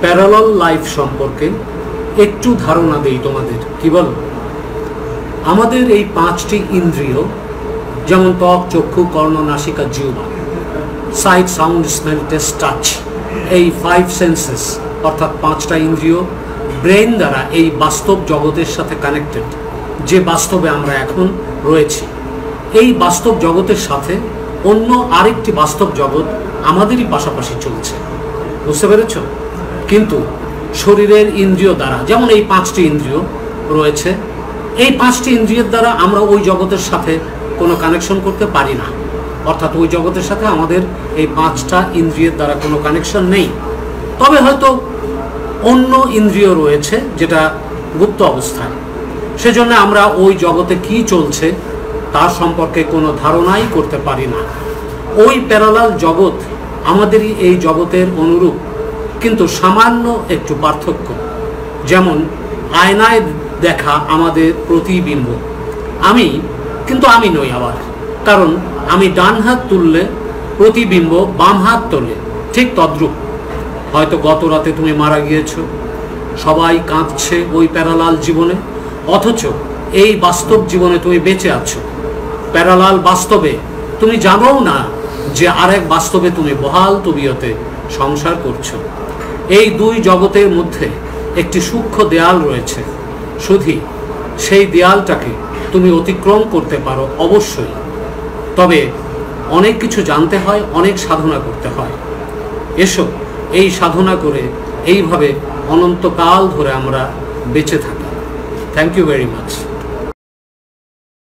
Parallel life সম্পর্কে একটু ধারণা দেই তোমাদের, কি বলো? আমাদের এই 5টি ইন্দ্রিয়, যেমন ত্বক, চক্ষু, কর্ণ, নাসিকা, জিহ্বা, sight, sound, smell, taste, touch, এই 5 সেন্সেস অর্থাৎ 5টা ইন্দ্রিয় ব্রেন দ্বারা এই বাস্তব জগতের সাথে কানেক্টেড। যে বাস্তবে আমরা এখন রয়েছি, এই বাস্তব জগতের সাথে অন্য আরেকটি বাস্তব জগৎ আমাদেরই পাশাপাশি চলছে, বুঝতে পেরেছ? কিন্তু শরীরের ইন্দ্রিয় দ্বারা, যেমন এই 5টি ইন্দ্রিয় রয়েছে, এই 5টি ইন্দ্রিয়ের দ্বারা আমরা ওই জগতের সাথে কোনো কানেকশন করতে পারি না। অর্থাৎ ওই জগতের সাথে আমাদের এই 5টা ইন্দ্রিয়ের দ্বারা কোনো কানেকশন নেই। তবে হয়তো অন্য ইন্দ্রিয় রয়েছে যেটা গুপ্ত অবস্থায়, সেজন্য আমরা ওই জগতে কি চলছে তার সম্পর্কে কোনো ধারণাই করতে পারি না। ওই প্যারালাল জগৎ আমাদেরই এই জগতের অনুরূপ, কিন্তু সামান্য একটু পার্থক্য। যেমন আয়নায় দেখা আমাদের প্রতিবিম্ব কিন্তু আমি নই আবার, কারণ আমি ডান হাত তুললে প্রতিবিম্ব বাম হাত তোলে, ঠিক তদ্রূপ। হয়তো গত রাতে তুমি মারা গিয়েছো, সবাই কাঁদছে ওই প্যারালাল জীবনে, অথচ এই বাস্তব জীবনে তুমি বেঁচে আছো। প্যারালাল বাস্তবে তুমি জানোও না যে আরেক বাস্তবে তুমি বহাল তবিয়তে সংসার করছো। এই 2 জগতের মধ্যে একটি সূক্ষ্ম দেয়াল রয়েছে, শুধু সেই দেয়ালটাকে তুমি অতিক্রম করতে পারো অবশ্যই। তবে অনেক কিছু জানতে হয়, অনেক সাধনা করতে হয়। এসো এই সাধনা করে এইভাবে অনন্তকাল ধরে আমরা বেঁচে থাকি। Thank you very much.